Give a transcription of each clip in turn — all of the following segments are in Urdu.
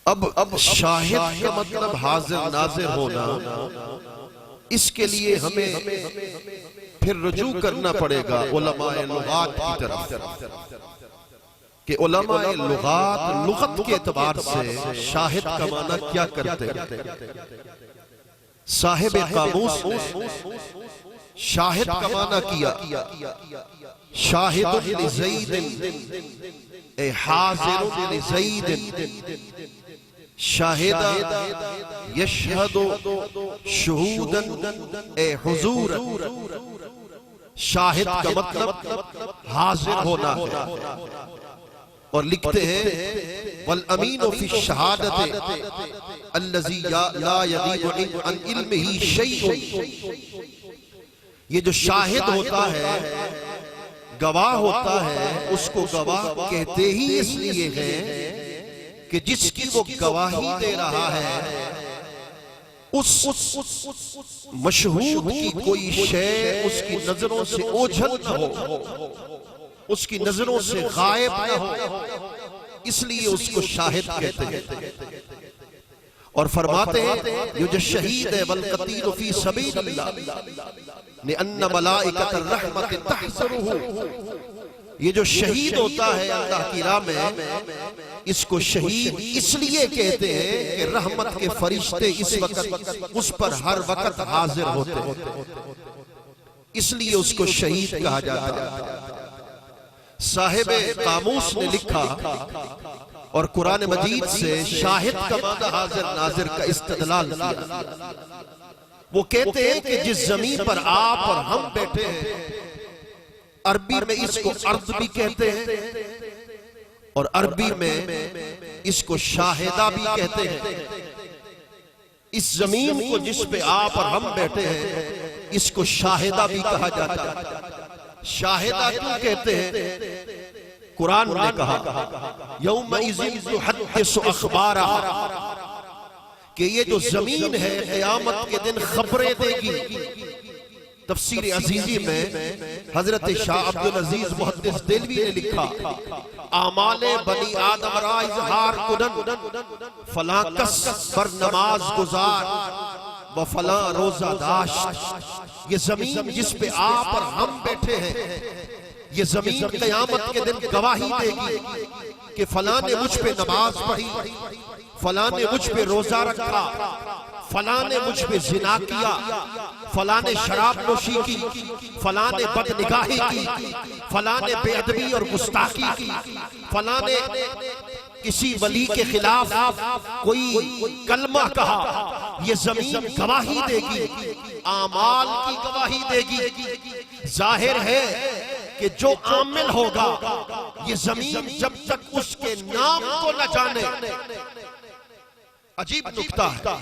اب شاہد کا مطلب حاضر ناظر ہونا، اس کے لیے ہمیں پھر رجوع کرنا پڑے گا علماء لغات کی طرف، کہ علماء لغات لغت کے اعتبار سے شاہد کا معنی کیا کرتے ہیں۔ صاحب قاموس نے شاہد کا معنی کیا شاہد لزید اے حاضر لزید، شاہد یشہد شہودا اے حضور، شاہد کا مطلب حاضر ہونا ہے۔ اور لکھتے ہیں والامین فی الشہادت الذی لا یغیب عن علمہ شیء، یہ جو شاہد ہوتا ہے، گواہ ہوتا ہے، اس کو گواہ کہتے ہی اس لیے ہے کہ جس کی وہ گواہی دے رہا ہے اس مشہود کی کوئی شے اس کی نظروں سے اوجھل نہ ہو، اس کی نظروں سے غائب نہ ہو، اس لیے اس کو شاہد کہتے ہیں۔ اور فرماتے ہیں یہ جو شہید ہے والقتیل فی سبیل اللہ لأن ملائکۃ الرحمت تحذرہ، یہ جو شہید ہوتا ہے اللہ کی راہ میں، اس کو شہید اس لیے کہتے ہیں کہ رحمت کے فرشتے اس وقت اس پر ہر وقت حاضر ہوتے ہیں، اس لیے اس کو شہید کہا جاتا ہے۔ صاحب قاموس نے لکھا اور قرآن مجید سے شاہد کا معنی حاضر ناظر کا استدلال کیا۔ وہ کہتے ہیں کہ جس زمین پر آپ اور ہم بیٹھے ہیں، عربی میں اس کو ارض بھی کہتے ہیں اور عربی میں اس کو شاہدہ بھی کہتے ہیں۔ اس زمین کو جس پہ آپ اور ہم بیٹھے ہیں، اس کو شاہدہ بھی کہا جاتا ہے۔ شاہدہ کیوں کہتے ہیں؟ قرآن نے کہا یومئذ تحدث اخبارہا، کہ یہ جو زمین ہے قیامت کے دن خبریں دے گی۔ تفسیر عزیزی میں حضرت شاہ عبدالعزیز محدث دہلوی نے لکھا اعمال بنی آدم را اظہار کنن، فلاں کس پر نماز گزار و فلاں روزہ داشت۔ یہ زمین جس پہ آپ اور ہم بیٹھے ہیں، یہ زمین قیامت کے دن گواہی دے گی کہ فلاں نے مجھ پہ نماز پڑھی، فلاں نے مجھ پہ روزہ رکھا، فلاں نے مجھ پہ زنا کیا، فلاں نے شراب نوشی کی، فلاں نے بد نگاہی کی، فلاں نے بے ادبی اور گستاخی کی، فلاں نے کسی ولی کے خلاف کوئی کلمہ کہا۔ یہ زمین گواہی دے گی، اعمال کی گواہی دے گی۔ ظاہر ہے کہ جو عامل ہوگا، یہ زمین جب تک اس کے نام کو نہ جانے، عجیب نکتہ ہے،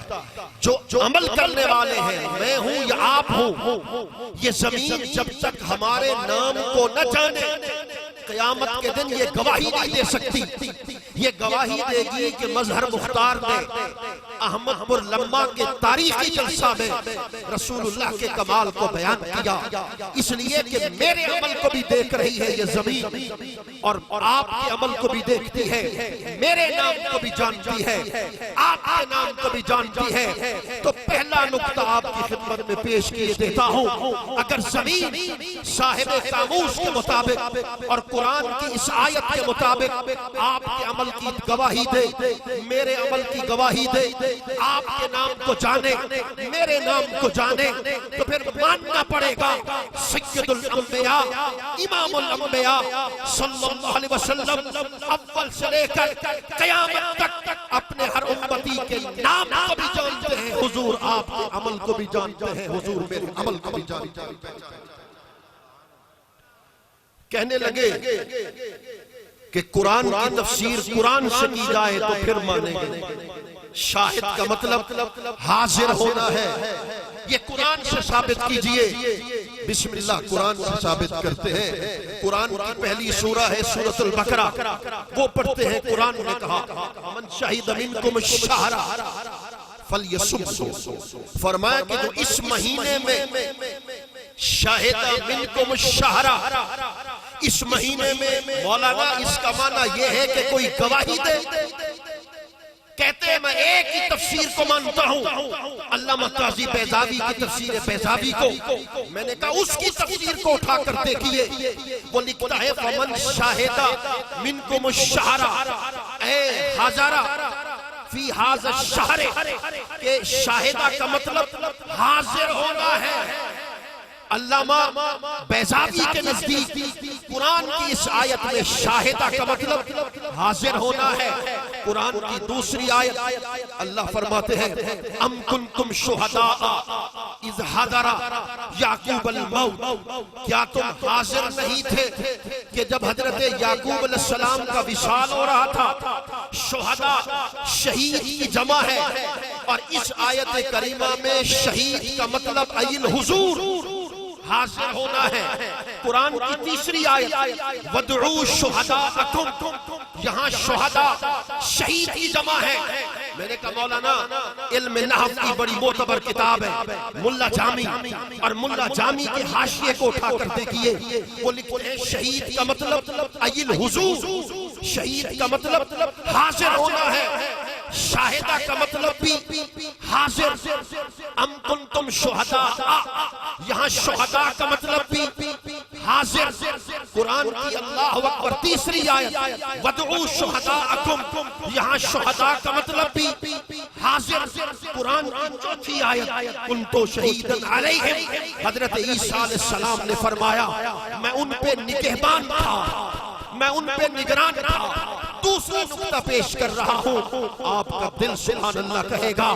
جو عمل کرنے والے ہیں، میں ہوں یا آپ ہوں، یہ زمین جب تک ہمارے نام کو نہ جانے، قیامت کے دن یہ گواہی نہیں دے سکتی۔ یہ گواہی دے گی کہ مظہر مختار نے احمد پر لمحہ کے تاریخی جلسہ میں رسول اللہ کے کمال کو بیان کیا، اس لیے کہ میرے عمل کو بھی دیکھ رہی ہے یہ زمین، اور آپ کے عمل کو بھی دیکھتی ہے، میرے نام کو بھی جانتی ہے، آپ کے نام کو بھی جانتی ہے۔ تو پہلا نقطہ آپ کی خدمت میں پیش کیے دیتا ہوں، اگر زمین صاحب قاموس کے مطابق اور قرآن کی اس آیت کے مطابق آپ کے عمل کی گواہی دے، میرے عمل کی گواہی دے، آپ کے نام کو جانے، میرے نام کو جانے، تو پھر ماننا پڑے گا سید الانبیاء، امام الانبیاء صلی اللہ علیہ وسلم اول سے لے کر قیامت تک اپنے ہر امتی کے نام کو بھی جانتے ہیں، حضور آپ کے عمل کو بھی جانتے ہیں، حضور میرے عمل کو بھی جانتے ہیں۔ کہنے لگے کہ قرآن کی تفسیر قرآن سے کی جائے تو پھر مانیں گے۔ شاہد کا مطلب حاضر ہونا ہے، یہ قرآن سے ثابت کیجئے۔ بسم اللہ قرآن سے ثابت کرتے ہیں۔ قرآن کی پہلی سورہ ہے سورۃ البقرہ، وہ پڑھتے ہیں۔ قرآن نے کہا من شہد منکم الشہر فلیصمہ، فرمایا کہ جو اس مہینے میں شہد منکم الشہر، اس مہینے میں، مولانا اس کا معنی یہ ہے کہ کوئی گواہی دے کہتے ہیں میں ایک ہی تفسیر کو مانتا ہوں، علامہ قاضی بیضاوی کی تفسیر بیضاوی کو۔ میں نے کہا اس کی تفسیر کو اٹھا کر دیکھیے، وہ لکھتا ہے فمن شاہد منکم الشہر، اے حاضرہ فی حاضر الشہر، کہ شاہدہ کا مطلب حاضر ہونا ہے۔ علامہ بیضاوی کے نزدیک قرآن کی اس آیت میں شاہدہ کا مطلب حاضر ہونا ہے۔ قرآن کی دوسری آیت اللہ فرماتے ہیں ام کنتم شہداء اذ حضر یعقوب الموت، کیا تم حاضر نہیں تھے کہ جب حضرت یعقوب علیہ السلام کا وصال ہو رہا تھا؟ شہداء شہید کی جمع ہے، اور اس آیت کریمہ میں شہید کا مطلب ای الحضور، حاضر ہونا ہے۔ قرآن کی تیسری آیت وَدْعُوا شُهَدَاءَكُمْ، یہاں شہداء شہید کی جمع ہے۔ میں نے کہا مولانا علم نحو کی بڑی معتبر کتاب ہے ملا جامی، اور ملا جامی کے حاشیے کو اٹھا کر دیکھیے، وہ لکھتے ہیں شہید کا مطلب ای الحضور، شہید کا مطلب حاضر ہونا ہے، شاہدہ کا مطلب بھی حاضر۔ ام کنتم شہداء، یہاں شہداء کا مطلب بھی حاضر۔ قرآن کی اللہ اکبر تیسری آیت وَدْعُوا شُهَدَاءَكُمْ، یہاں شہداء کا مطلب بھی حاضر۔ قرآن کی چوتھی آیت كُنتُ شَهِيدًا عَلَيْهِمْ، حضرت عیسیٰ علیہ السلام نے فرمایا میں ان پہ نگہبان تھا، میں ان پہ نگران تھا۔ دوسرا نقطہ پیش کر رہا ہوں، آپ کا دل سبحان اللہ کہے گا۔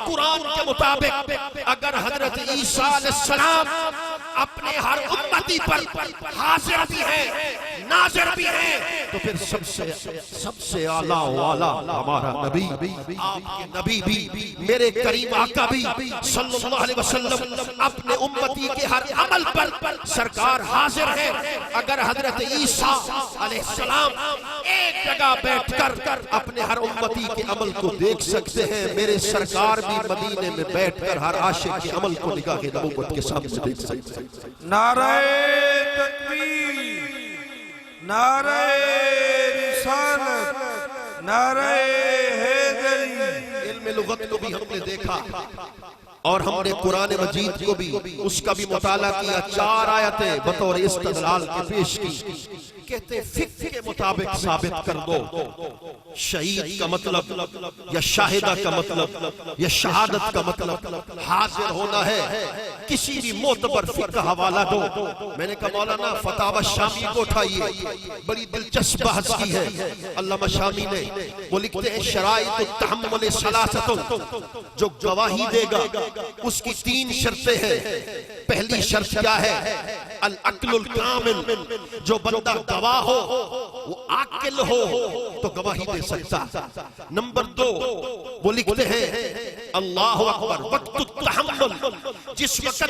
قرآن کے مطابق اگر حضرت عیسیٰ علیہ السلام اپنے ہر امتی پر حاضر بھی ہیں، ناظر بھی ہیں، تو پھر سب سے اعلیٰ والا ہمارا نبی، آپ کے نبی بھی، میرے کریم آقا بھی صلی اللہ علیہ وسلم اپنے امتی کے ہر عمل پر سرکار حاضر ہے۔ اگر حضرت عیسیٰ علیہ السلام ایک جگہ بیٹھ کر اپنے ہر امتی کے عمل کو دیکھ سکتے ہیں، میرے سرکار بھی مدینے میں بیٹھ کر ہر عاشق کے عمل کو نگاہ نبوت کے سامنے دیکھ سکتے ہیں۔ نعرہ تکبیر، نعرہ رسالت، نعرہ حیدری۔ علم لغت کو بھی ہم نے دیکھا، اور ہم نے قرآن مجید کو بھی اس کا بھی مطالعہ کیا۔ 4 آیتیں بطور استدلال کے پیش کی، کہتے فقہ کے مطابق ثابت کر دو شہید کا مطلب یا شاہدہ کا مطلب یا شہادت کا مطلب حاضر ہونا ہے۔ کسی بھی معتبر فقہ حوالہ دو۔ میں نے کہا مولانا فتاوی شامی کو اٹھائیے، بڑی دلچسپ بحث کی ہے علامہ شامی نے۔ وہ لکھتے ہیں شرائط التحمل ثلاثۃ، جو گواہی دے گا اس کی 3 شرطیں ہیں۔ پہلی شرط کیا ہے؟ العقل الکامل، جو بندہ گواہ ہو وہ عاقل ہو تو گواہی دے سکتا۔ نمبر 2 وہ لکھتے ہیں اللہ اکبر وقت التحمل، جس وقت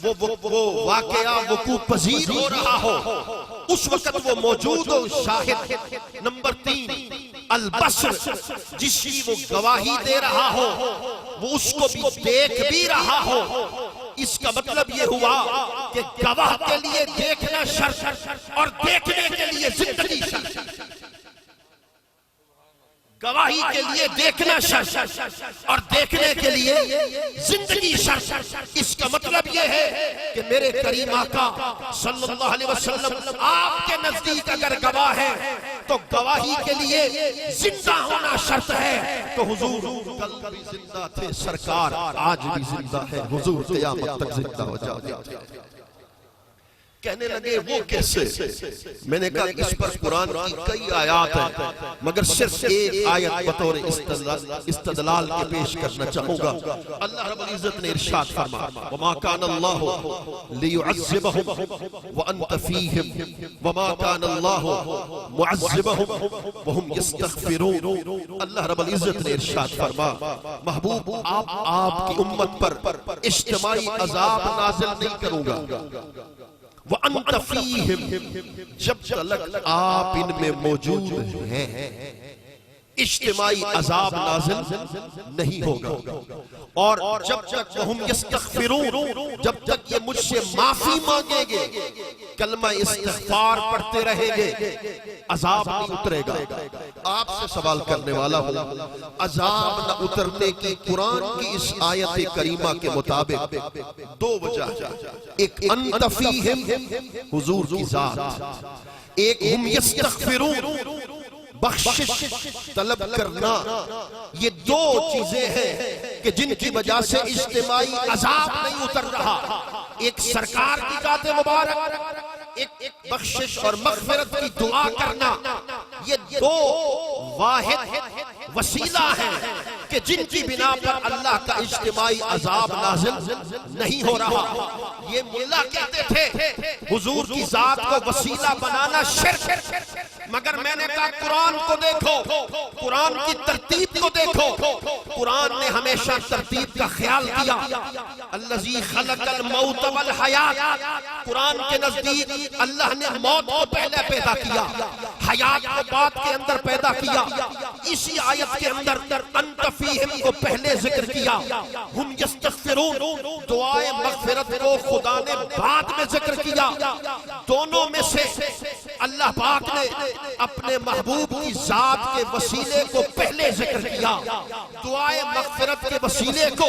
وہ واقعہ وقوع پذیر ہو رہا ہو اس وقت وہ موجود ہو، شاہد۔ نمبر 3 البصر، جس کی وہ گواہی دے رہا ہو وہ اس کو بھی دیکھ بھی رہا ہو۔ اس کا مطلب یہ ہوا کہ گواہ کے لیے دیکھنا شرط اور دیکھنے کے لیے زندگی شرط۔ گواہی کے لیے دیکھنا شرط اور دیکھنے کے لیے زندگی شرط۔ اس کا مطلب یہ ہے کہ میرے کریم آقا صلی اللہ علیہ وسلم آپ کے نزدیک اگر گواہ ہے تو گواہی کے لیے زندہ ہونا شرط ہے۔ تو حضور کل بھی زندہ تھے، سرکار آج بھی زندہ ہے، حضور قیامت تک زندہ ہو جائے۔ کہنے لگے وہ کیسے؟ میں نے کہا اس پر قرآن کی کئی آیات ہیں، مگر صرف ایک آیت بطور استدلال کے پیش کرنا چاہوں گا۔ اللہ رب العزت نے ارشاد فرمایا وَمَا كَانَ اللَّهُ لِيُعَذِّبَهُمْ وَأَنْتَ فِيهِمْ وَمَا كَانَ اللَّهُ مُعَذِّبَهُمْ وَهُمْ يَسْتَغْفِرُونَ۔ اللہ رب العزت نے ارشاد فرمایا محبوب آپ کی امت پر اجتماعی عذاب نازل نہیں کروں گا، وَأَنْتَ فِيهِمْ، جب تلک آپ ان میں موجود ہیں۔ اجتماعی عذاب نازل نہیں ہوگا۔ اور جب تک وہم یستغفرون، جب تک یہ مجھ سے معافی مانگیں گے، کلمہ استغفار پڑھتے رہیں گے، عذاب نہیں اترے گا۔ آپ سے سوال کرنے والا ہوں، عذاب نہ اترنے کی قرآن کی اس آیت کریمہ کے مطابق دو وجہ، ایک انت فیہم، حضور کی ذات، ایک ہم یستغفرون، بخشش طلب کرنا۔ یہ دو چیزیں ہیں کہ جن کی وجہ سے اجتماعی عذاب نہیں اتر رہا۔ ایک سرکار کی ذات مبارک، ایک بخشش اور مغفرت کی دعا کرنا۔ یہ دو واحد وسیلہ ہیں کہ جن کی بنا پر اللہ کا اجتماعی عذاب نازل نہیں ہو رہا۔ یہ ملا کہتے تھے حضور کی ذات کو وسیلہ بنانا شرک، مگر میں نے کہا قرآن کو دیکھو، قرآن کی ترتیب کو دیکھو۔ قرآن نے ہمیشہ ترتیب کا خیال کیا۔ الذی خلق الموت والحیات، قرآن کے نزدیک اللہ نے موت کو پہلے پیدا کیا، حیات کو بعد کے اندر پیدا کیا۔ اسی آیت کے اندر انت فیہم کو پہلے ذکر کیا، ہم یستغفرون، دعائے مغفرت کو خدا نے بعد میں ذکر کیا۔ دونوں میں سے اللہ پاک نے اپنے محبوب کی ذات کے وسیلے کو پہلے ذکر کیا، دعائے مغفرت کے وسیلے کو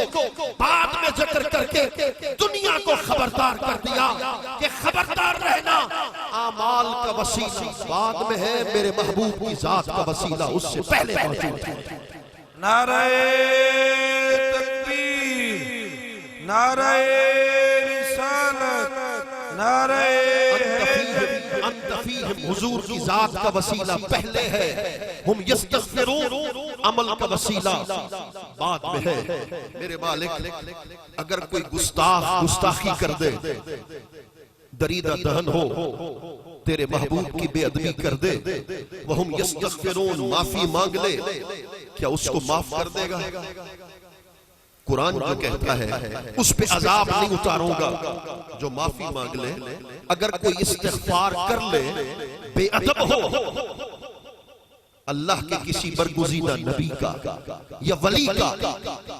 بعد میں ذکر کر کے دنیا کو خبردار کر دیا کہ خبردار رہنا، اعمال کا وسیلہ بعد میں ہے، میرے محبوب کی ذات کا وسیلہ اس سے پہلے موجود ہے۔ نعرہ تکبیر، نعرہ رسالت، نعرہ انت فیہم، حضور کی ذات کا وسیلہ پہلے ہے، ہم یستغفرون، عمل کا وسیلہ بعد میں ہے۔ میرے مالک، اگر کوئی گستاخی کر دے، دریدہ دہن ہو، تیرے محبوب کی بے ادبی کر دے، وہم یستغفرون، معافی مانگ لے، کیا اس کو معاف کر دے گا؟ قرآن جو کہتا ہے اس پہ عذاب نہیں اتاروں گا جو معافی مانگ لے۔ اگر کوئی استغفار کر لے، بے ادب ہو، اللہ کے کسی برگزیدہ نبی کا یا ولی کا،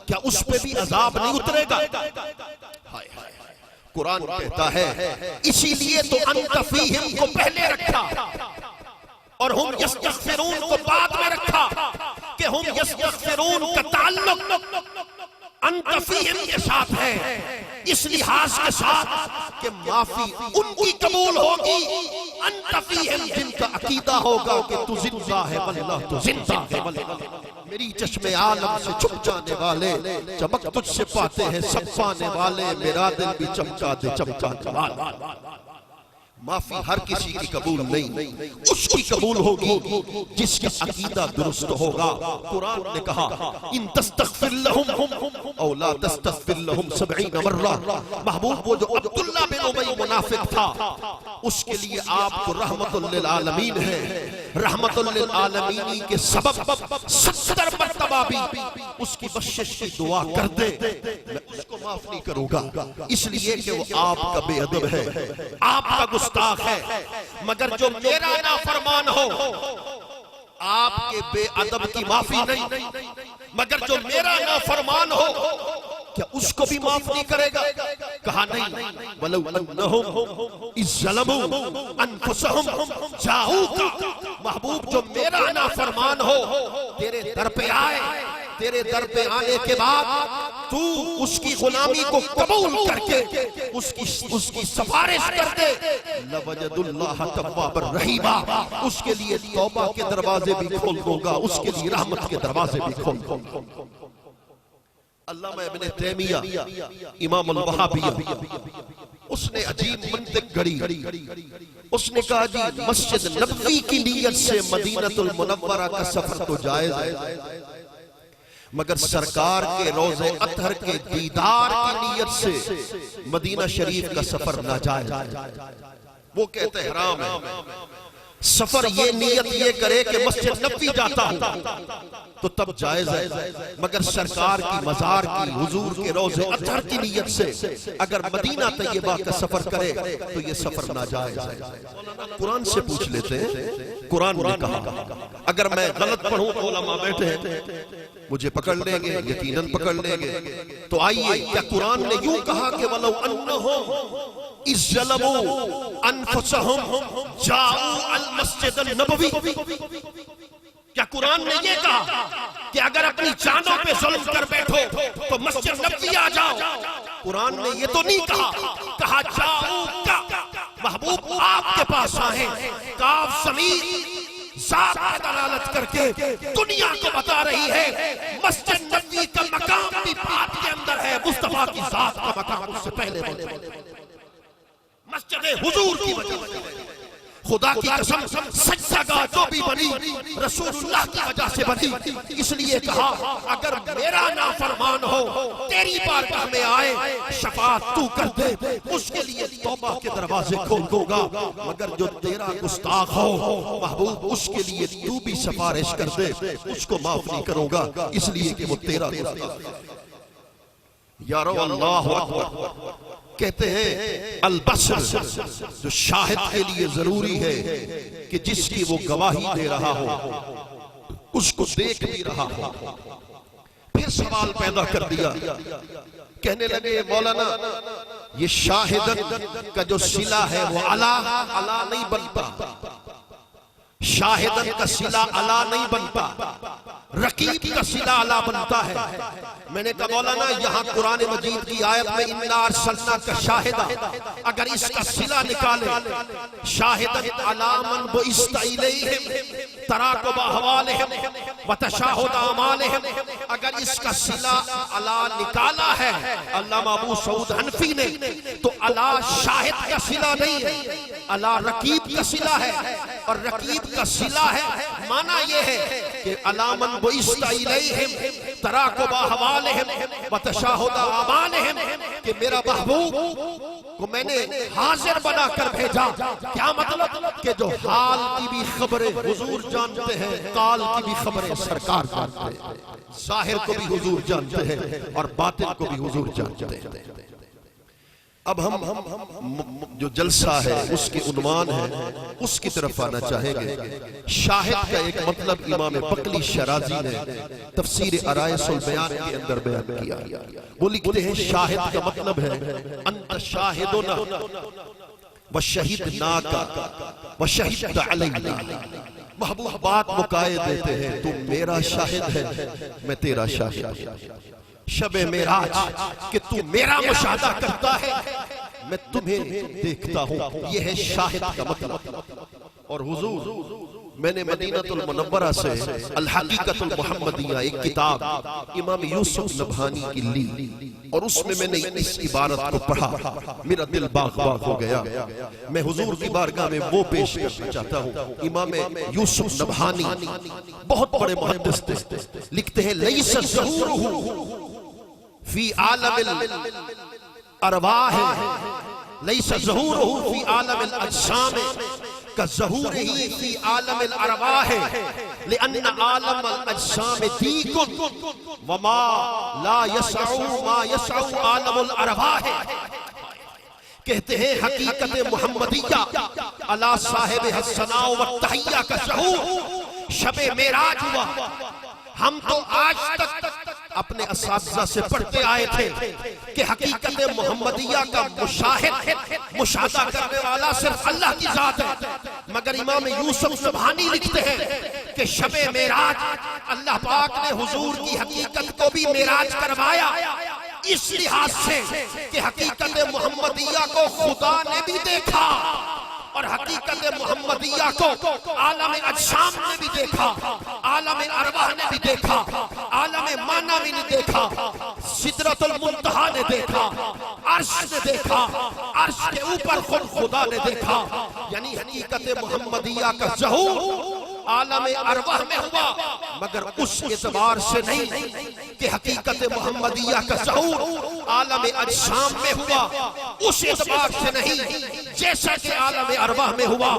کیا اس پہ بھی عذاب نہیں اترے گا؟ قرآن کہتا ہے اسی لیے تو انت فیہم کو پہلے رکھا اور ہم یستغفرون کو بعد میں رکھا، کہ ہم یستغفرون کا تعلق انت فیہم کے ساتھ ہے، اس لحاظ کے ساتھ کہ معافی ان کی قبول ہوگی، انت فیہم جن کا عقیدہ ہوگا کہ تو زندہ ہے واللہ تو زندہ ہے، میری چشم عالم سے چھپ جانے والے چمک تجھ سے پاتے ہیں سب پانے والے، میرا دل بھی چمکا دے چمکانے والا۔ معافی ہر کسی کی قبول نہیں، اس کی قبول ہوگی جس کا عقیدہ درست ہوگا۔ قرآن نے کہا ان تستغفر لهم او لا تستغفر لهم 70 مرہ، محبوب وہ جو عبداللہ بن ابی منافق تھا، اس کے لیے آپ کو رحمت للعالمین ہے، رحمت للعالمین کے سبب 70 مرتبہ بھی اس کی بخشش کی دعا کر دے، میں اس کو معاف نہیں کروں گا، اس لیے کہ وہ آپ کا بے ادب ہے، آپ کا گستاخ ہے۔ مگر جو میرا نافرمان ہو، آپ کے بے ادب کی معافی نہیں، مگر جو میرا نافرمان ہو، کیا اس کو بھی معاف نہیں کرے گا؟ کہا نہیں، وَلَوْ أَنَّهُمْ إِذْ ظَلَمُوا أَنفُسَهُمْ جَاءُوكَ، محبوب جو میرا نافرمان ہو، تیرے در پہ آئے، تیرے در پہ آنے کے بعد تو اس کی غلامی کو قبول کر کے اس کی سفارش کر دے، لَوَجَدُ اللَّهَ تَوَّابًا رَحِيمًا، اس کے لیے توبہ کے دروازے بھی کھول دوں گا، اس کے لیے رحمت کے دروازے بھی کھول دوں گا۔ علامہ ابن تیمیہ امام الوہابیہ، اس نے عجیب منطق گھڑی، اس نے کہا جی مسجد نبوی کی نیت سے مدینہ المنورہ کا سفر تو جائز ہے، مگر سرکار کے روضہ اطہر کے دیدار کی نیت سے مدینہ شریف کا سفر ناجائز ہے۔ وہ کہتے حرام ہے، سفر یہ نیت یہ کرے کہ مسجد نبوی جاتا ہوں تو تب جائز ہے، مگر سرکار کی مزار کی حضور کے روضے اطہر کی نیت سے اگر مدینہ طیبہ کا سفر کرے تو یہ سفر ناجائز ہے۔ قرآن سے پوچھ لیتے ہیں، قرآن نے کہا اگر میں غلط پڑھوں تو علماء بیٹھے ہیں مجھے پکڑ لیں گے، یقیناً پکڑ لیں گے، تو آئیے کیا قرآن نے یوں کہا کہ وَلَوْ أَنَّهُمْ إِذْ ظَلَمُوا أَنفُسَهُمْ جَاءُوا الْمَسْجِدَ النَّبَوِيَّ؟ کیا قرآن نے یہ کہا کہ اگر اپنی جانوں پہ ظلم کر بیٹھو تو مسجد نبوی آ جاؤ؟ قرآن نے یہ تو نہیں کہا جاؤ کا محبوب آپ کے پاس آئیں، کاف ضمیر ذات کی دلالت کر کے دنیا کو بتا رہی ہے مسجد نبوی کا مقام بھی بات کے اندر ہے، مصطفیٰ کی ذات کا مقام اس سے پہلے مسجد حضور کی وجہ سے، خدا کی قسم سجدہ جو بھی بنی رسول اللہ کی وجہ سے بنی، اس لیے کہا اگر میرا نافرمان ہو تیری بارگاہ میں آئے شفاعت تو کر دے، اس کے لیے توبہ کے دروازے کھول دوں گا، مگر جو تیرا گستاخ ہو محبوب اس کے لیے تو بھی سفارش کر دے، اس کو معاف نہیں کروں گا، اس لیے کہ وہ تیرا گستاخ ہے۔ یارو اللہ اکبر، کہتے ہیں البصر جو شاہد کے لیے ضروری ہے کہ جس کی وہ گواہی دے رہا ہو اس کو دیکھ بھی رہا ہو۔ پھر سوال پیدا کر دیا، کہنے لگے مولانا یہ شاہدن کا جو صلہ ہے وہ علا نہیں بنتا، شاہدن کا صلہ علا نہیں بنتا، رقیب کا صلہ علا بنتا ہے۔ میں نے کہا مولانا یہاں قرآن مجید کی آیت میں اِنَّا أَرْسَلْنَاكَ شَاهِدًا، اگر اس کا صلہ نکالے شاہدن علی من بُعِثْتَ إِلَيْهِمْ تَرَاقُبَ أَحْوَالِهِمْ وَتَشَاهُدَ أَعْمَالِهِمْ، اگر اس کا صلہ علی نکالا ہے علامہ ابو سعود حنفی نے تو علی شاہد کا صلہ نہیں ہے، علی رقیب کا صلہ ہے، اور رقیب کا صلہ ہے معنی یہ ہے کہ علی من بُعِثْتَ إِلَيْهِمْ تَرَاقُبَ أَحْوَالِهِمْ وَتَشَاهُدَ أَعْمَالِهِمْ کہ میرا محبوب کو میں نے حاضر بنا کر بھیجا۔ کیا مطلب کہ جو حال کی بھی خبریں حضور جانتے ہیں، قال کی بھی خبریں سرکار جانتے ہیں، ظاہر کو بھی حضور جانتے ہیں اور باطن کو بھی حضور جانتے ہیں۔ اب ہم جو جلسہ ہے اس کے عنوان ہے اس کی طرف آنا چاہیں گے۔ شاہد کا ایک مطلب امام بقلی شرازی نے تفسیر عرائس البیان کے اندر بیان کیا، وہ لکھتے ہیں شاہد کا مطلب ہے انت شاہدنا وشہدناکا وشہدت علینا، محبوب بات مکائے دیتے ہیں تو میرا شاہد ہے میں تیرا شاہد، شب معراج کہ تو میرا مشاہدہ کرتا ہے میں تمہیں دیکھتا ہوں، یہ ہے شاہد کا مطلب۔ اور حضور میں نے مدینہ المنورہ سے الحقیقت المحمدیہ ایک کتاب امام یوسف نبہانی کی لی، اور اس میں نے اس عبارت کو پڑھا، میرا دل باغ باغ ہو گیا۔ میں حضور کی بارگاہ میں وہ پیش کرنا چاہتا ہوں۔ امام یوسف نبہانی بہت بڑے محدث تھے، لکھتے ہیں لیس ظہورہ فی عالم الارواح لیس ظہورہ فی عالم الاجسام کظہورہ فی عالم الارواح لأن عالم الاجسام دیک وما لا یسع ما یسع عالم الارواح۔ کہتے ہیں حقیقت محمدیہ علی صاحب الثناء والتحیہ کا ظہور شب معراج ہوا۔ ہم تو آج تک اپنے اساتذہ سے پڑھتے آئے تھے کہ حقیقت محمدیہ کا مشاہدہ کرنے والا صرف اللہ کی ذات ہے، مگر امام یوسف نبہانی لکھتے ہیں کہ شب معراج اللہ پاک نے حضور کی حقیقت کو بھی معراج کروایا، اس لحاظ سے کہ حقیقت محمدیہ کو خدا نے بھی دیکھا اور حقیقت محمدیہ کو عالم اجسام نے بھی دیکھا، عالم ارواح نے بھی دیکھا، عالم معنی بھی نے دیکھا، سدرۃ المنتہا نے دیکھا، عرش نے دیکھا، عرش کے اوپر خود خدا نے دیکھا۔ یعنی حقیقت محمدیہ کا ظہور عالم ارواح میں ہوا، مگر اس اعتبار سے نہیں کہ حقیقت محمدیہ کا ظہور عالم اجسام میں ہوا اس اعتبار سے نہیں جیسا کہ عالم ارواح میں ہوا۔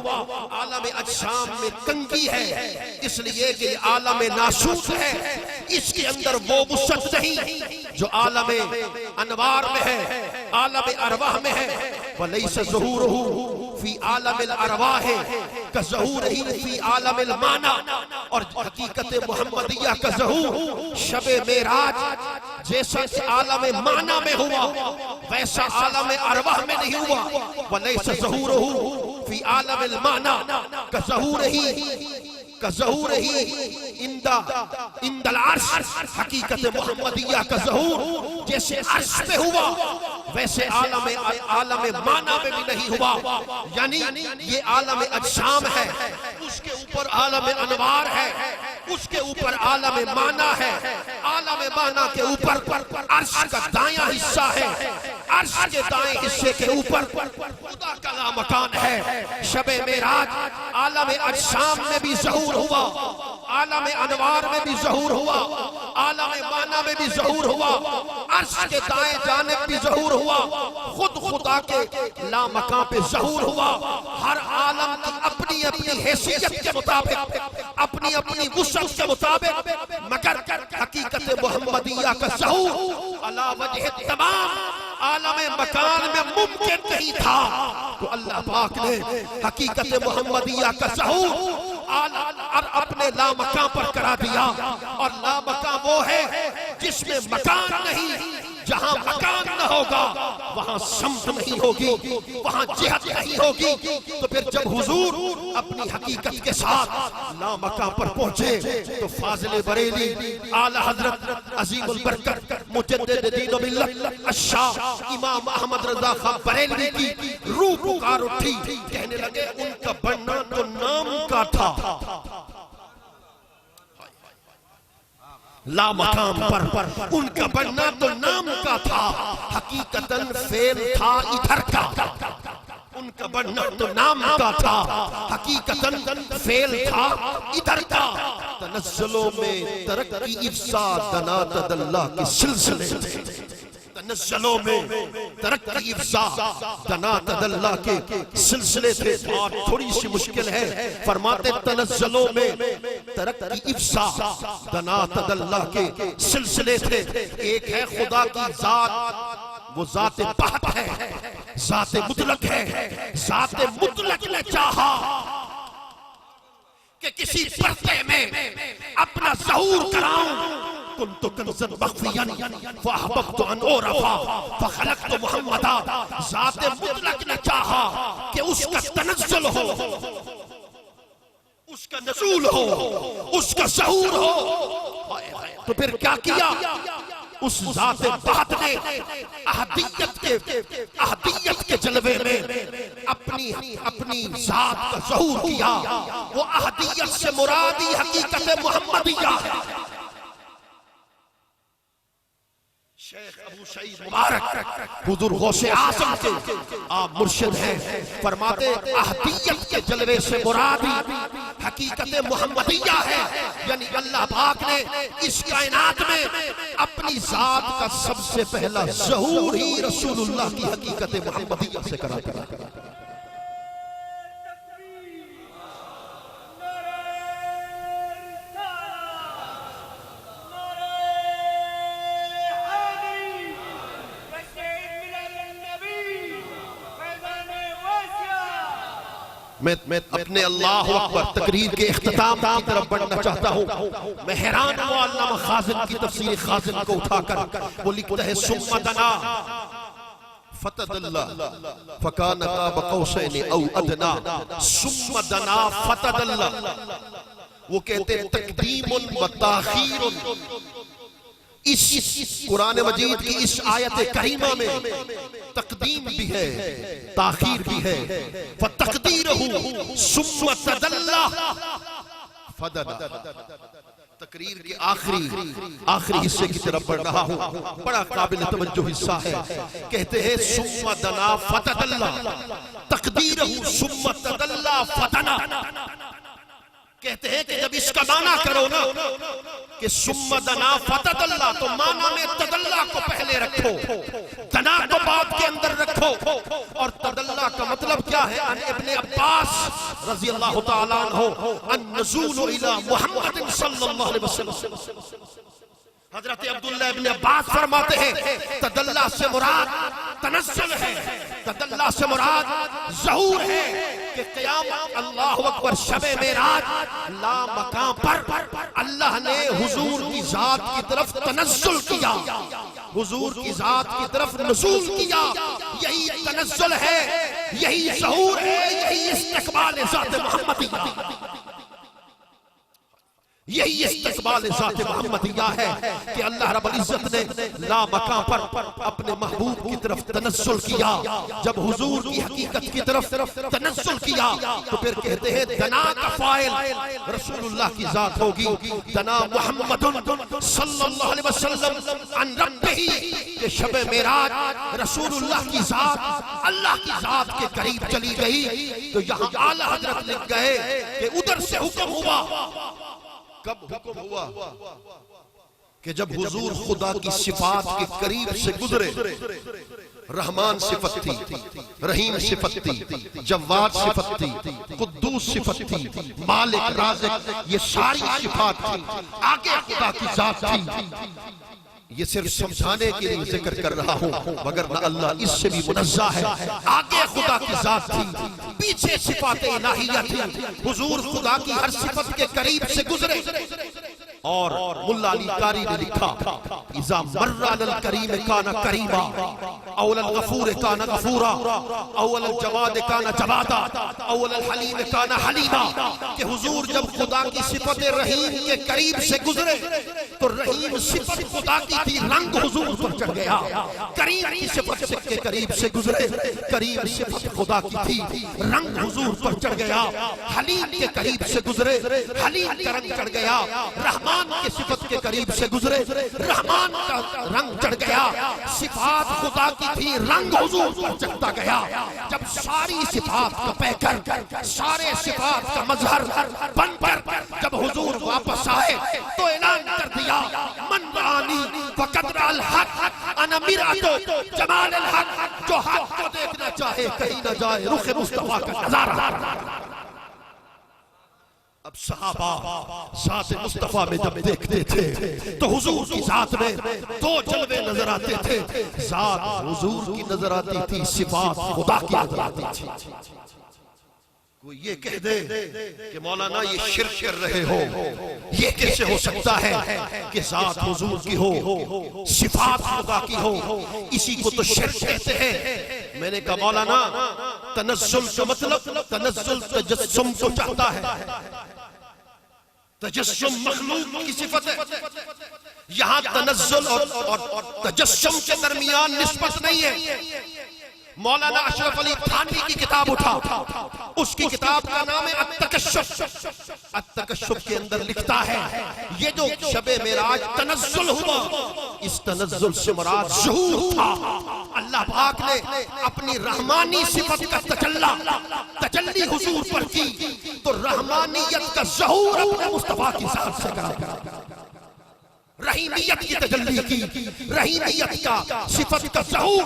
عالم اجسام میں تنگی ہے اس لیے کہ عالم ناسوت ہے، اس کے اندر وہ وسعت نہیں جو عالم انوار میں ہے، عالم ارواح میں ہے۔ وَلَيْسَ ظُهُورُهُ فی عالم الارواح کظہورہ فی عالم المعنی، اور حقیقت محمدیہ کا ظہور شب معراج جیسا عالم معنی میں ہوا ویسا عالم ارواح میں نہیں ہوا۔ وَلَيْسَ ظُهُورُهُ فی عالم المعنی کظہورہ عند العرش، حقیقت محمدیہ کا ظہور جیسے عرش پہ ہوا ویسے عالم معنی میں بھی نہیں ہوا۔ یعنی یہ عالم اجسام ہے، اس کے اوپر عالم انوار ہے، اس کے اوپر عالم معنی ہے، عالم معنی کے اوپر عرش کا دائیں حصہ ہے، عرش کے دائیں حصے کے اوپر خدا کا لامکان ہے۔ شب معراج عالم اجسام میں بھی ظہور ہوا، عالم انوار میں بھی ظہور ہوا، عالم معنی میں بھی ظہور ہوا، عرش کے دائیں جانب بھی ظہور ہوا، خود خدا کے لامکان پہ ظہور ہوا۔ ہر عالم کی اپنی اپنی حیثیت کے مطابق، اپنی اپنی وسعت کے مطابق، مگر حقیقت محمدیہ کا ظہور علی وجہ تمام عالم مکان میں ممکن نہیں تھا، تو اللہ پاک نے حقیقت محمدیہ کا ظہور اپنے لامکان پر کرا دیا۔ اور لامکان وہ ہے جس میں مکان نہیں، جہاں مکان نہ ہوگا وہاں سمت نہیں ہوگی، وہاں جہت نہیں ہوگی۔ تو پھر جب حضور اپنی حقیقت کے ساتھ لامکان پر پہنچے تو فاضل بریلی اعلی حضرت عظیم البرکت مجدد دین و ملت الشاہ امام احمد رضا خان بریلوی کی روح پکار اٹھی، کہنے لگے ان کا بننا تو نام کا تھا، لا مقام پر ان کا بننا تو نام کا تھا، حقیقتاً فعل تھا ادھر کا۔ ان کا بننا تو نام کا تھا، حقیقتاً فعل تھا ادھر کا۔ تنزلوں میں ترقی افساد دنات اللہ کے سلسلے تھے، تنزلوں میں ترقی افساد دنات اللہ کے سلسلے تھے۔ اور تھوڑی سی مشکل ہے، فرماتے تنزلوں میں ترقی افساد دنات اللہ کے سلسلے تھے۔ ایک ہے خدا کی ذات، وہ ذات بحت ہے، ذات مطلق ہے۔ ذات مطلق نے چاہا کہ کسی پردے میں اپنا ظہور کراؤں، كنت كنزا مخفيا فأحببت أن أعرف فخلقت محمدا۔ ذات مطلق نے چاہا کہ اس کا تنزل ہو، اس کا نزول ہو، اس کا ظہور ہو، تو پھر کیا کیا؟ اس ذات بحت نے احدیت کے جلوے میں اپنی ذات کا ظہور کیا۔ وہ احدیت سے مرادی حقیقت محمدیہ ہے۔ شیخ ابو سعید مبارک حضور غوث اعظم کے آپ مرشد ہیں، فرماتے احدیت کے جلوے سے مرادی حقیقت محمدیہ ہے۔ یعنی اللہ پاک نے اس کائنات میں اپنی ذات کا سب سے پہلا ظہور ہی رسول اللہ کی حقیقت محمدیہ سے کرا دیا۔ میں اپنے اللہ اکبر تقریر کے اختتام کی طرف بڑھنا چاہتا ہوں۔ میں حیران ہوا علامہ خازن کی تفسیر خازن کو اٹھا کر، وہ لکھتا ہے ثم دنا فتدلّا فکان قاب قوسین او ادنا۔ ثم دنا فتدلّا، وہ کہتے ہیں تقدیم و تاخیر۔ اس قرآن مجید کی اس آیت کریمہ میں تقدیم بھی ہے، تاخیر بھی ہے۔ فَتَقْدِيرُهُ ثُمَّ تَدَلَّا فَدَنَا۔ تقریر کے آخری حصے کی طرف بڑھ رہا ہوں، بڑا قابل توجہ حصہ ہے۔ کہتے ہیں ثُمَّ دَنَا فَتَدَلَّا، تَقْدِيرُهُ ثُمَّ تَدَلَّا فَدَنَا۔ کہتے ہیں کہ جب اس کا معنی کرو نا کہ ثم دنا فتدلا، تو معنی میں تدلا کو پہلے رکھو، دنا کو بعد کے اندر رکھو. اور تدلا کا مطلب کیا ہے؟ ان ابن عباس رضی اللہ تعالیٰ عنہ النزول الى محمد صلی اللہ علیہ وسلم. حضرت عبداللہ ابن عباس فرماتے ہیں تدلا سے مراد تنزل ہے، تدلا سے مراد ظہور ہے کہ قیامت اللہ اکبر شب معراج لا مقام پر اللہ نے حضور کی ذات کی طرف تنزل کیا، حضور کی ذات کی طرف نزول کیا. یہی تنزل ہے، یہی ظہور ہے، یہی استقبال ذات محمدیہ، یہی استقبال ذات محمدیہ ہے کہ اللہ رب العزت نے لا مقام پر اپنے محبوب کی طرف تنزل کیا. جب حضور کی حقیقت کی طرف تنزل کیا تو پھر کہتے ہیں دنا کا فاعل رسول اللہ کی ذات ہوگی، دنا محمد صلی اللہ علیہ وسلم عن ربہ، کہ شب معراج رسول اللہ کی ذات اللہ کی ذات کے قریب چلی گئی. تو یہاں اعلیٰ حضرت لکھ گئے کہ ادھر سے حکم ہوا. کب حکم ہوا؟ کہ جب حضور خدا کی صفات کے قریب سے گزرے. رحمان صفت تھی، رحیم صفت تھی، جواد صفت تھی، قدوس صفت تھی، مالک رازق، یہ ساری صفات تھی. آگے خدا کی ذات تھی. یہ صرف سمجھانے کے لیے ذکر کر رہا ہوں، مگر اللہ اس سے بھی منزہ ہے. آگے خدا کی ذات تھی، پیچھے صفات الہیہ تھی. حضور خدا کی ہر صفت کے قریب سے گزرے. اور ملا علی قاری نے لکھا اذا مر علی الکریم کان کریما، اول الغفور کان غفورا، اول الجواد کان جوادا، اول الحلیم کان حلیما. کہ حضور جب خدا کی صفت رحیم کے قریب سے گزرے تو رحیم صفت خدا کی تھی، رنگ حضور پر چڑھ گیا. کریم کی صفت کے قریب سے گزرے، کریم صفت خدا کی تھی، رنگ حضور پر چڑھ گیا. حلیم کے قریب سے گزرے، حلیم کا رنگ چڑھ گیا. رحمان کی صفت کے قریب سے گزرے، رحمان کا رنگ چڑھ گیا. صفات خدا کی تھی، رنگ حضور پر چڑھتا گیا. جب ساری صفات کا پیکر، سارے صفات کا مظہر بن کر جب حضور واپس آئے تو اعلان کر دیا من رانی فقد رأى الحق، انا مرآت جمال الحق. جو حق کو دیکھنا چاہے کہیں نہ جائے، رخ مصطفیٰ کا نظارہ. اب صحابہ ذات مصطفیٰ میں جب دیکھتے تھے تو حضور کی ذات میں دو جلوے نظر آتے تھے. ذات حضور کی نظر آتی تھی، صفات خدا کی نظر آتی تھی. کوئی یہ کہہ دے کہ مولانا یہ شرک کر رہے ہو، یہ کیسے ہو سکتا ہے کہ ذات حضور کی ہو، صفات خدا کی ہو؟ اسی کو تو شرک کہتے ہیں. میں نے کہا مولانا تنزل کا مطلب، تنزل تجسم کو چاہتا ہے. تجسم مخلوق کی صفت ہے. یہاں تنزل اور تجسم کے درمیان نسبت نہیں ہے. مولانا اشرف علی تھانوی کی کتاب اٹھا، اس کی کتاب کا نام ہے التکشف. التکشف کے اندر لکھتا ہے یہ جو شب معراج تنزل ہوا، اس تنزل سے مراد ظہور تھا. اللہ پاک نے اپنی رحمانی صفت کا تجلی حضور پر کی تو رحمانیت کا ظہور اپنے مصطفیٰ کی ذات سے کرا. رحیمیت کی تجلی کی، رحیمیت کا صفت کا ظہور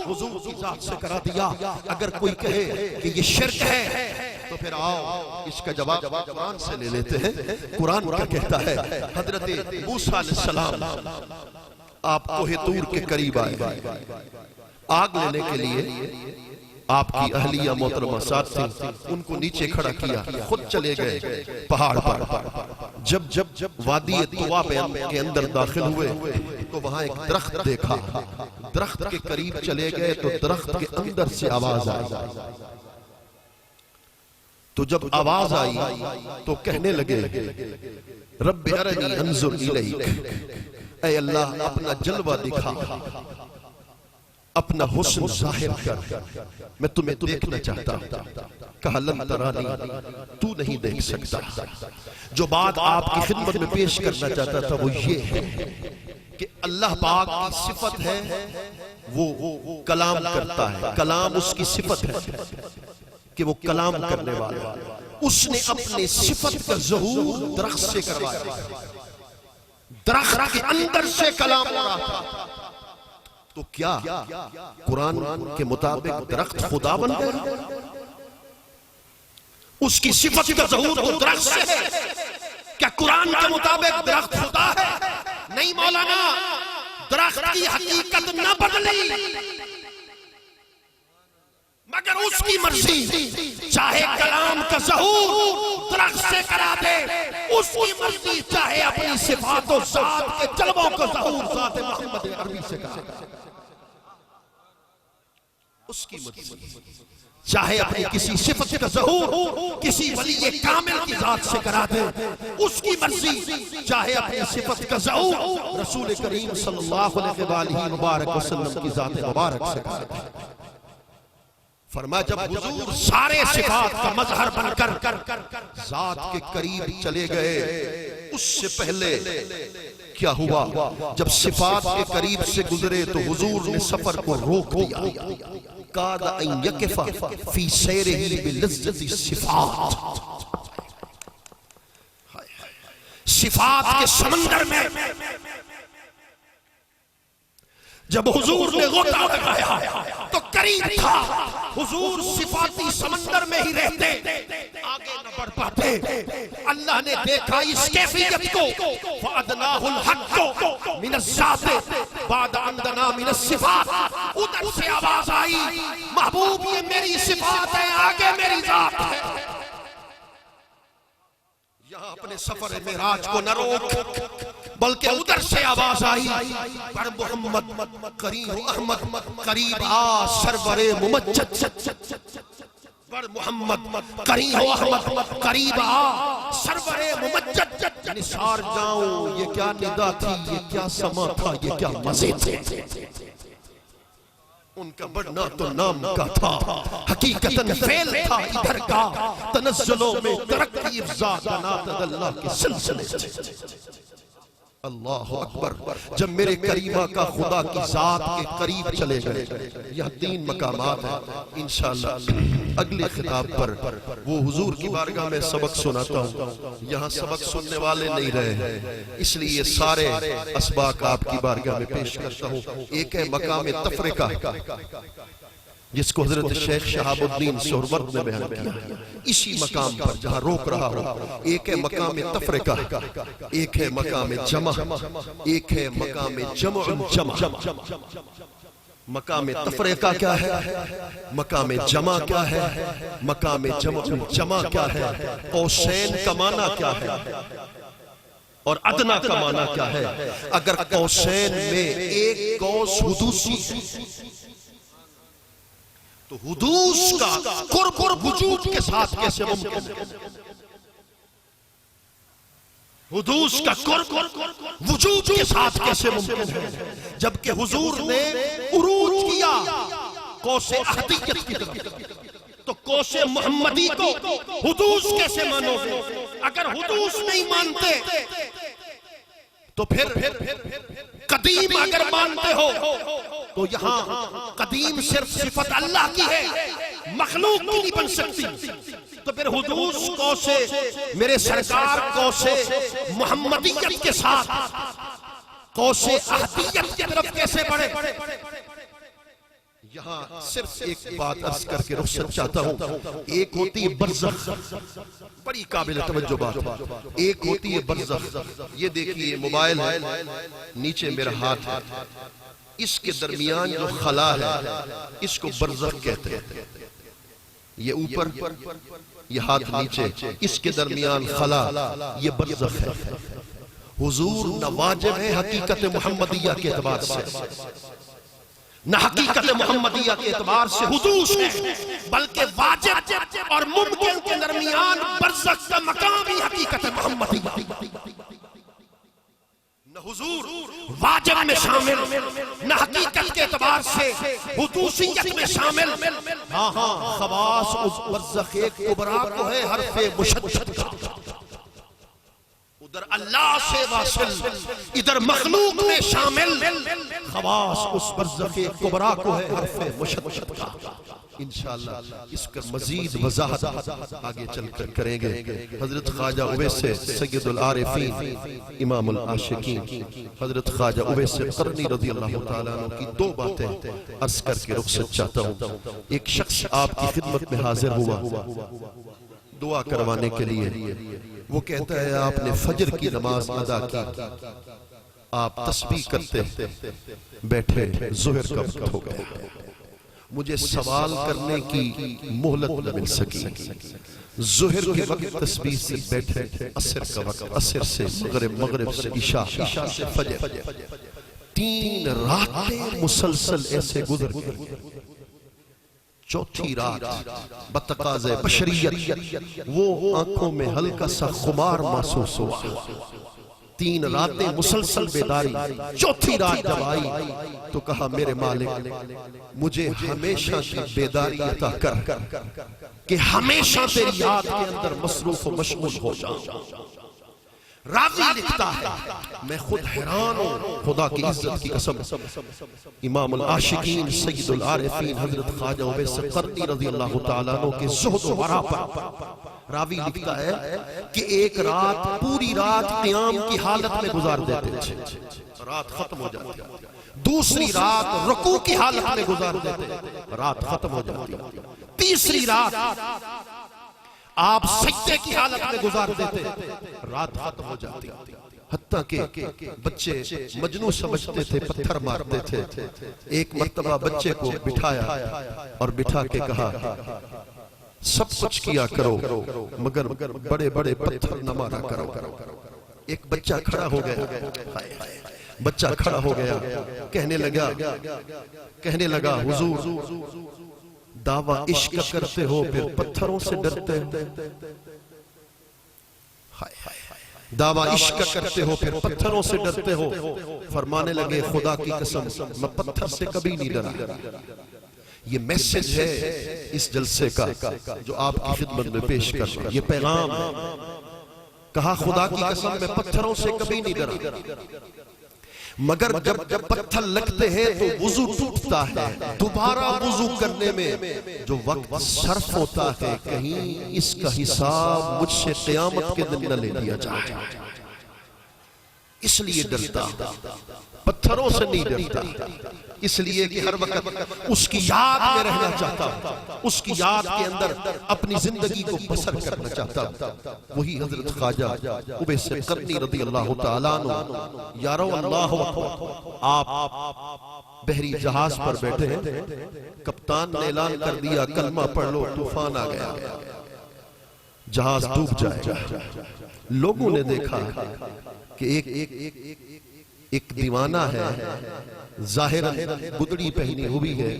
حضور کی ذات سے کرا دیا. اگر کوئی کہے کہ یہ شرک ہے تو پھر آؤ اس کا جواب قرآن سے لے لیتے ہیں. قرآن کیا کہتا ہے؟ حضرت موسیٰ علیہ السلام آپ کوہ طور کے قریب آئے، آگ لینے کے لیے آپ کی اہلیہ محترمہ ساتھ تھی، ان کو نیچے کھڑا کیا، خود چلے گئے پہاڑ پر. جب وادی طوا کے اندر داخل ہوئے تو وہاں ایک درخت دیکھا. درخت کے قریب چلے گئے تو درخت کے اندر سے آواز آئی. تو جب آواز آئی تو کہنے لگے رب ارنی انظر الیک، اے اللہ اپنا جلوہ دکھا، اپنا حسن ظاہر کر، میں تمہیں دیکھنا چاہتا ہوں. کہا لن ترانی، تو نہیں دیکھ سکتا. جو بات آپ کی خدمت میں پیش کرنا چاہتا تھا وہ یہ ہے کہ اللہ پاک کی صفت ہے وہ کلام کرتا ہے. کلام اس کی صفت ہے کہ وہ کلام کرنے والا. اس نے اپنے صفت کا ظہور درخت سے کروایا. درخت کے اندر سے کلام ہو رہا تھا. تو کیا قرآن کے مطابق درخت خدا بن گیا؟ اس کی صفت کا ظہور تو درخت سے ہے. کیا قرآن کے مطابق درخت خدا ہے؟ نہیں مولانا، درخت کی حقیقت نہ بدلی مگر اس کی مرضی. چاہے کلام کا ظہور درخت سے کرا دے، اس کی مرضی. چاہے اپنی صفات و ذات کے جلووں کا ظہور ذات محمد عربی سے کرا دے، اس کی مرضی. چاہے اپنی کسی صفت کا ظہور کسی ولی کامل کی ذات سے کرا دے، اس کی مرضی. چاہے اپنی صفت کا ظہور رسول کریم صلی اللہ علیہ وآلہ مبارک وسلم کی ذات مبارک سے کرا دے. فرمایا جب حضور سارے صفات کا مظہر بن کر ذات کے قریب چلے گئے، اس سے پہلے کیا ہوا؟ جب صفات کے قریب سے گزرے تو حضور نے سفر کو روک دیا. قاد ان یکف فی سیرہ بلذت الصفات. صفات کے سمندر میں جب حضور نے غوطہ لگایا تو قریب تھا. حضور صفاتی سمندر میں ہی رہتے، آگے نہ بڑھ پاتے. اللہ نے دیکھا اس کیفیت کو، فَأَدْنَاهُ الْحَقُّ مِنَ الذَّاتِ بَعْدَ عَنْدَنَا مِنَ الصِّفَاتِ. ادھر سے آواز آئی، محبوب یہ میری صفات ہے، آگے میری ذات ہے. یہاں اپنے سفر معراج کو نہ روک، بلکہ ادھر سے آواز آئی، بڑھ محمد قریب احمد قریب آ سرور ممجد. بڑھ محمد قریب احمد قریب آ سرور ممجد. نثار جاؤں یہ کیا ندا تھی، یہ کیا سما تھا، یہ کیا مزے تھے. ان کا بڑھنا تو نام کا تھا، حقیقتاً فعل تھا ادھر کا. تنزلوں میں ترقی افزا بنات اللہ کے سلسلے تھے. اللہ اکبر. جب میرے کریمہ کا خدا کی ذات کے قریب چلے گئے. یہ 3 مقامات ہیں. انشاءاللہ اگلے خطاب پر وہ حضور کی بارگاہ میں سبق سناتا ہوں. یہاں سبق سننے والے نہیں رہے، اس لیے سارے اسباق آپ کی بارگاہ میں پیش کرتا ہوں. ایک ہے مقام تفرقہ، جس کو حضرت شیخ شہاب الدین سہرورد نے بیان کیا اسی مقام پر جہاں روک رہا ہوں. ایک ہے مقام تفرقہ، ایک ہے مقام جمع، ایک ہے مقام جمع. مقام تفرقہ کیا ہے؟ مقام جمع کیا ہے؟ مقام جمع کیا ہے؟ قوسین کا معنی کیا ہے اور ادنا کا معنی کیا ہے؟ اگر قوسین میں ایک قوس حدوثی تو حدوث کا قرب وجود کے ساتھ کیسے ممکن ہے؟ حدوث کا قرب وجود کے ساتھ کیسے ممکن ہے؟ جبکہ حضور نے عروج کیا قوس احدیت کی طرف، تو قوس محمدی کو حدوث کیسے مانو گے؟ اگر حدوث نہیں مانتے تو پھر قدیم اگر مانتے ہو تو یہاں قدیم صرف صفت اللہ کی ہے، مخلوق کی نہیں بن سکتی. تو پھر حدوث قوسے میرے سرکار قوسے محمدیت کے ساتھ قوسے احدیت کی طرف کیسے بڑھے؟ یہاں صرف ایک بات عرض کر کے رخصت چاہتا ہوں. ایک ہوتی ہے برزخ، بڑی قابل توجہ بات ہے. ایک ہوتی ہے برزخ. یہ دیکھیے موبائل ہے، نیچے میرا ہاتھ ہے، اس کے درمیان جو خلا ہے اس کو برزخ کہتے ہیں. یہ اوپر، یہ ہاتھ نیچے، اس کے درمیان خلا، یہ برزخ ہے. حضور نہ واجب ہے حقیقت محمدیہ کے اعتبار سے، نہ حقیقت محمدیہ کے اعتبار سے حدوث ہے، بلکہ واجب اور ممکن کے درمیان برزخ کا مقام ہی حقیقت محمدیہ. نہ حضور واجب میں شامل، نہ حقیقت کے اعتبار سے حدوثیت میں شامل. ہاں خواص اس برزخ کبریٰ کو ہے حرف مشدد کا. ادھر اللہ سے واصل، ادھر مخلوق میں شامل. خواص اس برزخ کبریٰ کو ہے حرف مشدد کا. انشاءاللہ اس کا مزید وضاحت آگے چل کر کریں گے. حضرت خواجہ اویس سید العارفین امام العاشقین حضرت خواجہ اویس قرنی رضی اللہ تعالیٰ عنہ کی دو باتیں عرض کر کے رخصت چاہتا ہوں. ایک شخص آپ کی خدمت میں حاضر ہوا دعا کروانے کے لیے. وہ کہتا ہے آپ نے فجر کی نماز ادا کی, آپ تسبیح کرتے بیٹھے, ظہر کا وقت ہو گیا, مجھے سوال کرنے کی مہلت نہ مل سکی. ظہر کے وقت تسبیح سے بیٹھے, عصر کا وقت, عصر سے مغرب, مغرب سے عشاء, عشاء سے فجر, 3 راتیں مسلسل ایسے گزر گئی. چوتھی رات بتقاضے بشریت وہ آنکھوں میں ہلکا سا خمار محسوس ہوا. 3 راتیں مسلسل بیداری. چوتھی رات جب آئی تو کہا میرے مالک مجھے ہمیشہ کی بیداری عطا کر کہ ہمیشہ تیری یاد کے اندر مصروف و مشغول ہو جاؤں. راوی لکھتا ہے میں خود حیران ہوں, خدا کی عزت کی قسم. امام العاشقین سید العارفین حضرت خواجہ اویس قرنی رضی اللہ تعالیٰ عنہ کے زہد و ورع پر راوی لکھتا ہے کہ ایک رات پوری رات قیام کی حالت میں گزار دیتے تھے, رات ختم ہو جاتی. دوسری رات رکوع کی حالت میں گزار دیتے, رات ختم ہو جاتی. تیسری رات آپ سجدے کی حالت میں گزار دیتے, رات ختم ہو جاتی. حتیٰ کہ بچے مجنوں سمجھتے تھے, پتھر مارتے تھے. ایک مرتبہ بچے کو بٹھایا اور بٹھا کے کہا سب کچھ کیا کرو مگر بڑے بڑے پتھر نہ مارا کرو. ایک بچہ کھڑا ہو گیا, بچہ کھڑا ہو گیا, کہنے لگا حضور دعویٰ عشق کرتے ہو پھر پتھروں سے ڈرتے ہو, دعویٰ عشق کرتے ہو پھر پتھروں سے ڈرتے ہو. فرمانے لگے خدا کی قسم میں پتھر سے کبھی نہیں ڈرا. یہ میسج ہے اس جلسے کا جو آپ کی خدمت میں پیش کر رہا ہوں, یہ پیغام ہے. کہا خدا کی قسم میں پتھروں سے کبھی نہیں ڈرا, مگر جب پتھر لگتے ہیں تو وضو ٹوٹتا ہے. دوبارہ وضو کرنے میں جو وقت صرف ہوتا ہے کہیں اس کا حساب مجھ سے قیامت کے دن نہ لے لیا جائے, اس لیے ڈرتا. پتھروں سے نہیں ڈرتا, اس لیے کہ ہر وقت اس کی یاد میں رہنا چاہتا, اس کی یاد کے اندر اپنی زندگی کو بسر کرنا چاہتا. وہی حضرت خواجہ اویس قرنی رضی اللہ تعالیٰ عنہ. یارو اللہ اکبر, آپ بحری جہاز پر بیٹھے ہیں, کپتان نے اعلان کر دیا کلمہ پڑھ لو, طوفان آ گیا, جہاز ڈوب جائے گا. لوگوں نے دیکھا کہ ایک دیوانہ ہے, ظاہر گدڑی پہنی ہوئی ہے.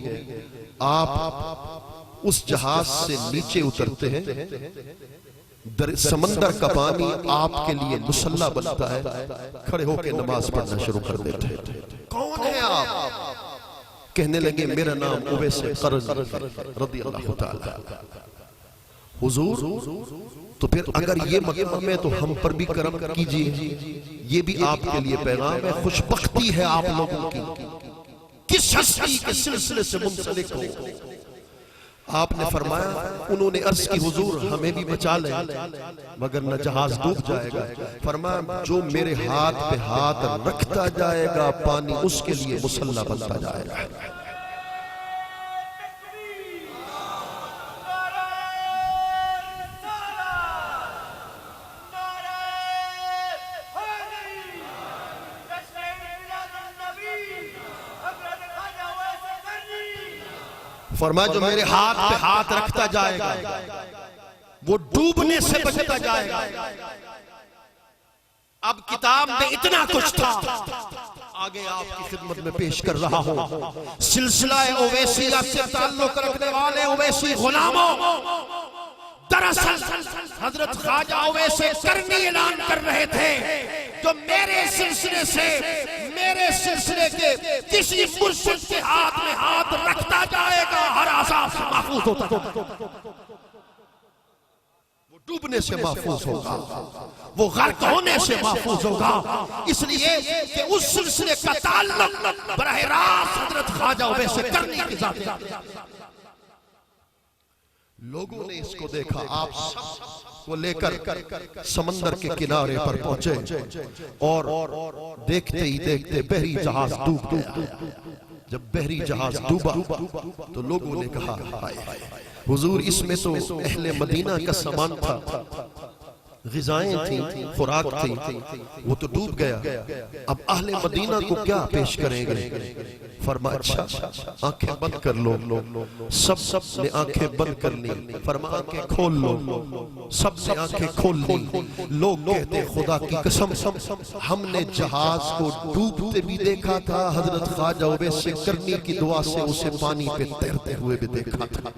آپ اس جہاز سے نیچے اترتے ہیں, سمندر کا پانی آپ کے لیے مسلح بنتا ہے, کھڑے ہو کے نماز پڑھنا شروع کر دیتے ہیں. کون ہے آپ؟ کہنے لگے میرا نام اویس قرنی رضی اللہ تعالیٰ. حضور تو پھر اگر یہ مقام ہے تو ہم پر بھی کرم کیجئے. یہ بھی آپ کے لیے پیغام ہے, خوشبختی ہے آپ لوگوں کی کس ہستی کے سلسلے سے منسلک ہو. آپ نے فرمایا, انہوں نے عرض کی حضور ہمیں بھی بچا لیں مگر نہ جہاز ڈوب جائے گا. فرمایا جو میرے ہاتھ پہ ہاتھ رکھتا جائے گا پانی اس کے لیے مسلح بنتا جائے گا. فرمایا جو میرے ہاتھ پہ ہاتھ رکھتا جائے گا وہ ڈوبنے سے بچتا جائے گا. اب کتاب میں اتنا کچھ تھا, آگے آپ کی خدمت میں پیش کر رہا ہوں. سلسلہ اویسیہ سے تعلق رکھنے والے اویسی غلاموں, دراصل حضرت خواجہ اویس قرنی اعلان کر رہے تھے جو میرے سلسلے کے کسی مرشد کے ہاتھ میں ہاتھ رکھتا جائے گا ہر عذاب سے محفوظ ہوتا ہے. وہ ڈوبنے سے محفوظ ہوگا, وہ غرق ہونے سے محفوظ ہوگا, اس لیے کہ اس سلسلے کا تعلق براہ راست حضرت خواجہ اویس قرنی کی ذات ہے. لوگوں نے اس کو دیکھا، آپ سب کو لے کر سمندر کے کنارے پر پہنچے اور دیکھتے ہی دیکھتے بحری جہاز ڈوب گیا۔ جب بحری جہاز ڈوبا تو لوگوں نے کہا حضور اس میں تو اہل مدینہ کا سامان تھا، غذائیں تھیں، خوراک تھی، وہ تو ڈوب گیا، اب اہل مدینہ کو کیا پیش کریں گے؟ فرمایا اچھا آنکھیں بند کر لو، سب نے آنکھیں بند کر لی، فرمایا آنکھیں کھول لو، سب نے آنکھیں کھول لی۔ لوگ کہتے خدا کی قسم ہم نے جہاز کو ڈوبتے بھی دیکھا تھا، حضرت خواجہ اویس کرنی کی دعا سے اسے پانی پہ تیرتے ہوئے بھی دیکھا تھا۔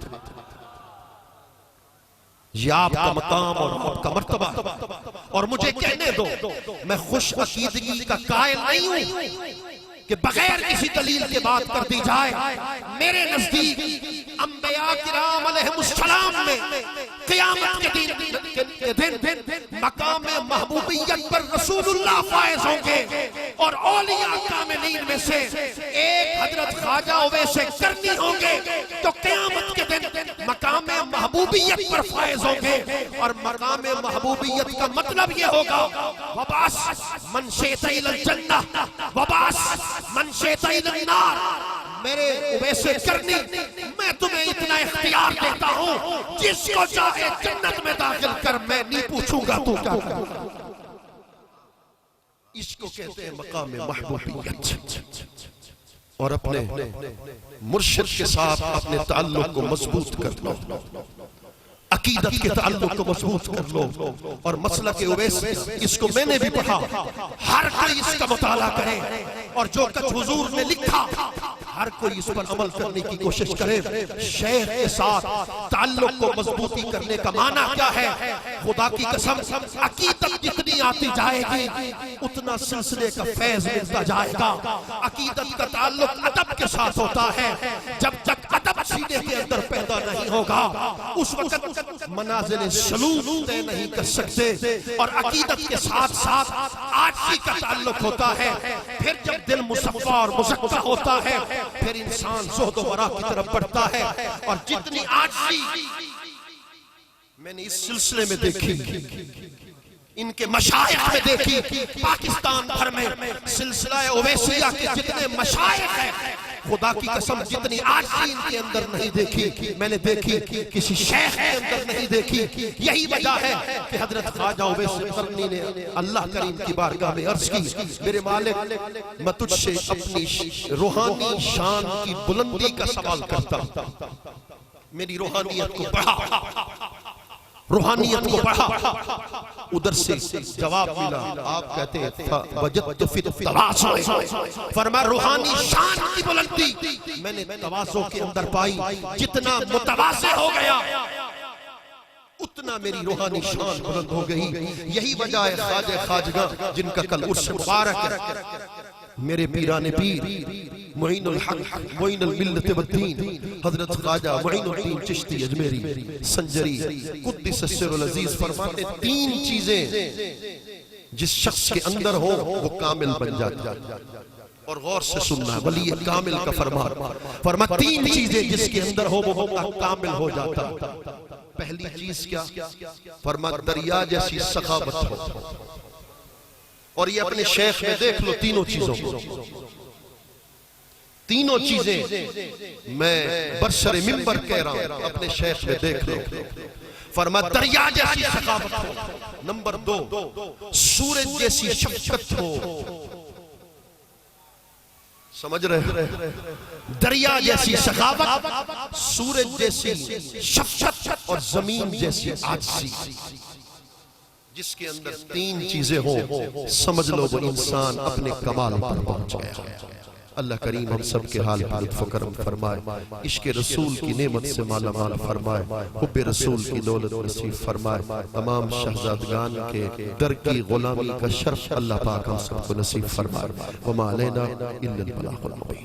یہ آپ کا مقام اور آپ کا مرتبہ، اور مجھے کہنے دو میں خوش عقیدگی کا قائل نہیں ہوں کہ بغیر کسی دلیل کے بات کر دی جائے۔ میرے نزدیک انبیاء کرام علیہ السلام میں قیامت کے دن مقام محبوبیت پر رسول اللہ فائز ہوں گے، اور اولیاء کاملین میں سے ایک حضرت خواجہ اویس کرنی ہوں گے تو قیامت کے دن مقام محبوبیت پر فائز ہوں گے۔ اور مقام محبوبیت کا مطلب یہ ہوگا وباس من شئت الی الجنہ وباس من شئت الی النار۔ میرے اویس کرنی میں تمہیں اتنا اختیار دیتا ہوں، جس کو چاہے جنت میں داخل کر، میں نہیں پوچھوں گا تو کیا کرے۔ اس کو کہتے ہیں مقام محبوبیت۔ اور اپنے مرشد کے ساتھ اپنے تعلق کو مضبوط کر لو، عقیدت کے تعلق کو مضبوط کر لو۔ اور مسئلہ کے اویس اس کو میں نے بھی پڑھا، ہر کوئی اس کا مطالعہ کرے، اور جو کچھ حضور نے لکھا ہر کوئی اس پر عمل کرنے کی کوشش کرے۔ شیخ کے ساتھ تعلق کو مضبوطی کرنے کا معنی کیا ہے؟ خدا کی قسم عقیدت جتنی آتی جائے گی اتنا سلسلے کا فیض ملتا جائے گا۔ عقیدت کا تعلق ادب کے ساتھ ہوتا ہے، جب تک ادب سینے کے اندر پیدا نہیں ہوگا اس وقت منازل سلوک طے نہیں کر سکتے۔ اور عقیدت کے ساتھ ساتھ عاجزی کا تعلق ہوتا ہے، پھر جب دل مصفا اور مزکا ہوتا ہے پھر انسان زہد و ورع کی طرف بڑھتا ہے۔ اور جتنی عاجزی میں نے اس سلسلے میں دیکھی، ان کے مشائخ میں دیکھی، پاکستان بھر میں سلسلہ اویسیہ کے جتنے مشائخ ہیں، خدا کی قسم جتنی عاجزی ان کے اندر نہیں دیکھی میں نے دیکھی کسی شیخ کے اندر نہیں دیکھی۔ یہی وجہ ہے کہ حضرت خواجہ اویس قرنی نے اللہ کریم کی بارگاہ میں عرض کی میرے مالک میں تجھ سے اپنی روحانی شان کی بلندی کا سوال کرتا ہوں، میری روحانیت کو بڑھا، روحانیت کو بڑھا۔ ادھر سے جواب ملا، آپ کہتے ہیں وجدت فی التواضع، فرمایا روحانی شان کی بلندی میں نے تواضع کے اندر پائی، جتنا متواضع ہو گیا اتنا میری روحانی شان بلند ہو گئی۔ یہی وجہ ہے خواجہ خواجگاں جن کا کل عرس مبارک ہے، میرے پیران پیر معین الحق معین الملت والدین حضرت خواجہ معین الدین چشتی اجمیری سنجری قدس السر العزیز فرماتے تین چیزیں جس شخص کے اندر ہو وہ کامل بن جاتا ہے۔ اور غور سے سننا ہے ولی کامل کا فرمان، تین چیزیں جس کے اندر ہو وہ کامل ہو جاتا ہے۔ پہلی چیز کیا؟ فرما دریا جیسی سخاوت ہو۔ اور یہ اپنے شیخ میں دیکھ لو تینوں چیزوں کو، تینوں چیزیں میں برسر منبر کہہ رہا ہوں، اپنے شیخ میں دیکھ لو۔ فرما دریا جیسی سخاوت ہو، نمبر دو سورج جیسی شفقت ہو۔ سمجھ رہے؟ دریا جیسی سخاوت، سورج جیسی شفقت اور زمین جیسی عاجزی۔ جس کے اندر تین چیزیں ہوں سمجھ لو وہ انسان اپنے کمال پر پہنچ گیا۔ اللہ کریم ہم سب کے حال پر لطف و کرم فرمائے، عشق رسول کی نعمت سے مالا مال فرمائے، حب رسول کی دولت نصیب فرمائے، تمام شہزادگان کے در کی غلامی کا شرف اللہ پاک ہم سب کو نصیب فرمائے۔ وما علینا الا البلاغ المبین۔